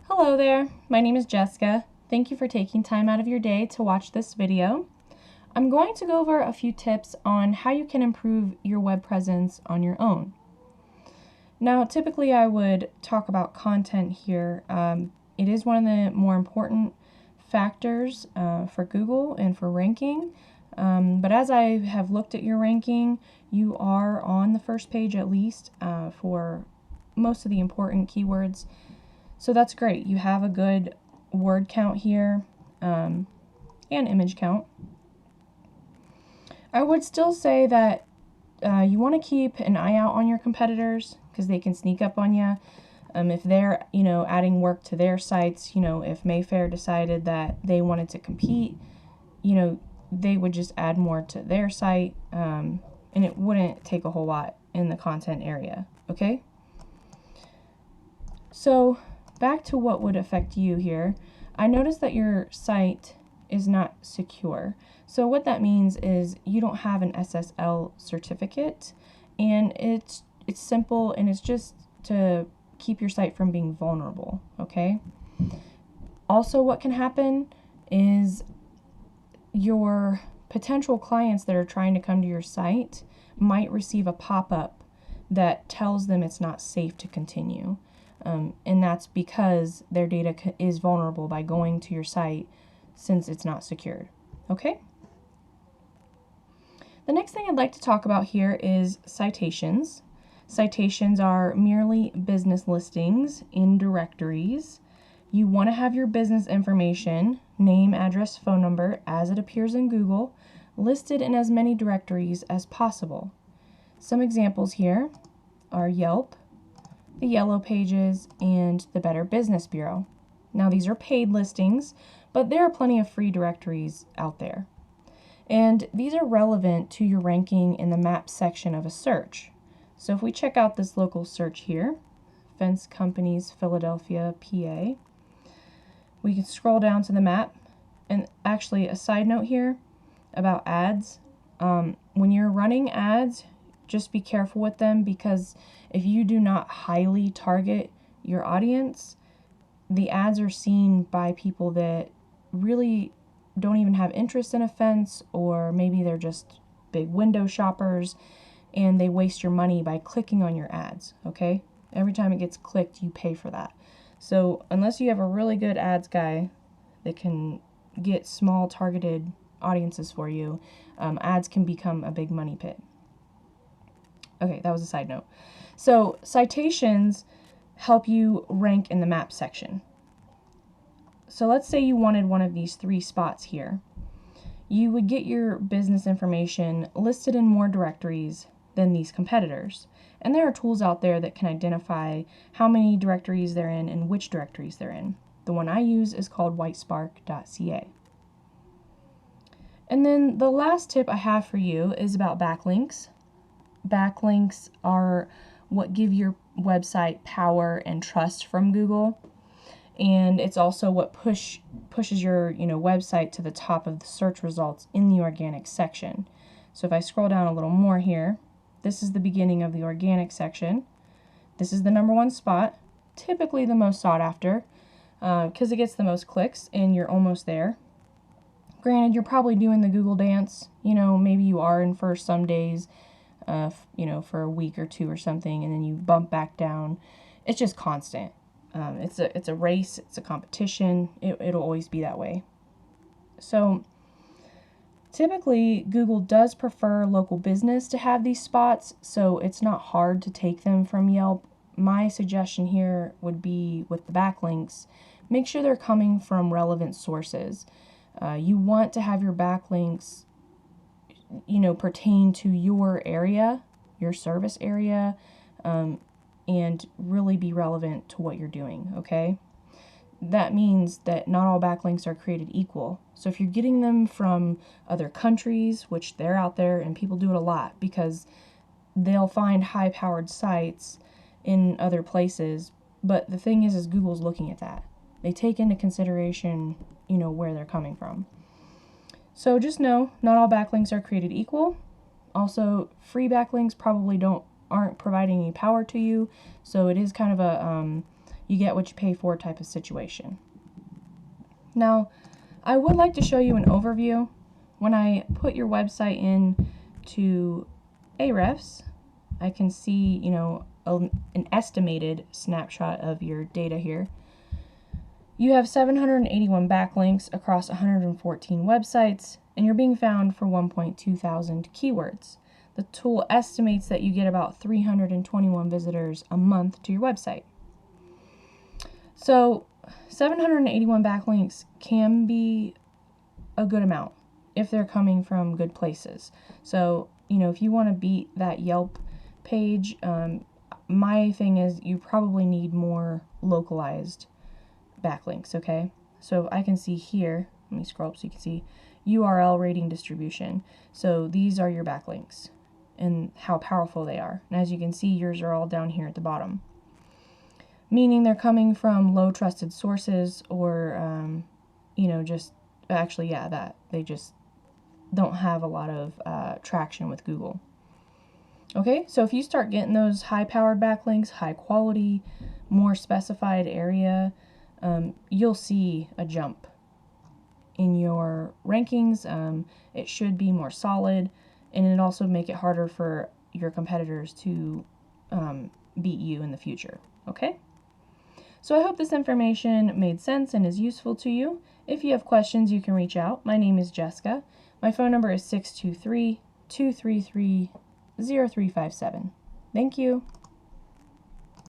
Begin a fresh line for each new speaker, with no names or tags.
Hello there, my name is Jessica. Thank you for taking time out of your day to watch this video. I'm going to go over a few tips on how you can improve your web presence on your own. Now, typically I would talk about content here. It is one of the more important factors for Google and for ranking. But as I have looked at your ranking, you are on the first page at least for most of the important keywords. So that's great. You have a good word count here and image count. I would still say that you want to keep an eye out on your competitors because they can sneak up on you. If they're, adding work to their sites, if Mayfair decided that they wanted to compete, they would just add more to their site, and it wouldn't take a whole lot in the content area, okay? So back to what would affect you here. I noticed that your site is not secure. So what that means is you don't have an SSL certificate, and it's simple, and it's just to keep your site from being vulnerable, okay? Also, what can happen is your potential clients that are trying to come to your site might receive a pop-up that tells them it's not safe to continue. And that's because their data is vulnerable by going to your site since it's not secured. Okay? The next thing I'd like to talk about here is citations. Citations are merely business listings in directories. You want to have your business information, name, address, phone number, as it appears in Google, listed in as many directories as possible. Some examples here are Yelp, the Yellow Pages, and the Better Business Bureau. Now these are paid listings, but there are plenty of free directories out there. And these are relevant to your ranking in the map section of a search. So if we check out this local search here, Fence Companies, Philadelphia, PA, we can scroll down to the map. And actually, a side note here about ads. When you're running ads, just be careful with them, because if you do not highly target your audience, the ads are seen by people that really don't even have interest in a fence, or maybe they're just big window shoppers and they waste your money by clicking on your ads, okay? Every time it gets clicked, you pay for that. So unless you have a really good ads guy that can get small targeted audiences for you, ads can become a big money pit. Okay, that was a side note. So citations help you rank in the map section. So let's say you wanted one of these three spots here. You would get your business information listed in more directories than these competitors. And there are tools out there that can identify how many directories they're in and which directories they're in. The one I use is called whitespark.ca. And then the last tip I have for you is about backlinks. Backlinks are what give your website power and trust from Google. And it's also what pushes your website to the top of the search results in the organic section. So if I scroll down a little more here, this is the beginning of the organic section. This is the #1 spot, typically the most sought after, because it gets the most clicks, and you're almost there. Granted, you're probably doing the Google dance. Maybe you are in for some days, for a week or two or something, and then you bump back down. It's just constant. It's a race, it's a competition. It'll always be that way. So typically Google does prefer local business to have these spots, so it's not hard to take them from Yelp. My suggestion here would be with the backlinks, make sure they're coming from relevant sources. You want to have your backlinks pertain to your area, your service area, and really be relevant to what you're doing, okay? That means that not all backlinks are created equal. So if you're getting them from other countries, which they're out there, and people do it a lot because they'll find high-powered sites in other places, but the thing is Google's looking at that. They take into consideration, where they're coming from. So just know, not all backlinks are created equal. Also, free backlinks probably aren't providing any power to you, so it is kind of a you get what you pay for type of situation. Now, I would like to show you an overview. When I put your website in to Ahrefs, I can see, an estimated snapshot of your data here. You have 781 backlinks across 114 websites, and you're being found for 1.2 thousand keywords. The tool estimates that you get about 321 visitors a month to your website. So 781 backlinks can be a good amount if they're coming from good places. So, if you want to beat that Yelp page, my thing is you probably need more localized backlinks, okay? So I can see here, let me scroll up so you can see URL rating distribution. So these are your backlinks and how powerful they are. And as you can see, yours are all down here at the bottom, meaning they're coming from low trusted sources or, they just don't have a lot of traction with Google. Okay, so if you start getting those high-powered backlinks, high quality, more specified area, you'll see a jump in your rankings. It should be more solid, and it also make it harder for your competitors to beat you in the future. Okay? So I hope this information made sense and is useful to you. If you have questions, you can reach out. My name is Jessica. My phone number is 623-233-0357. Thank you.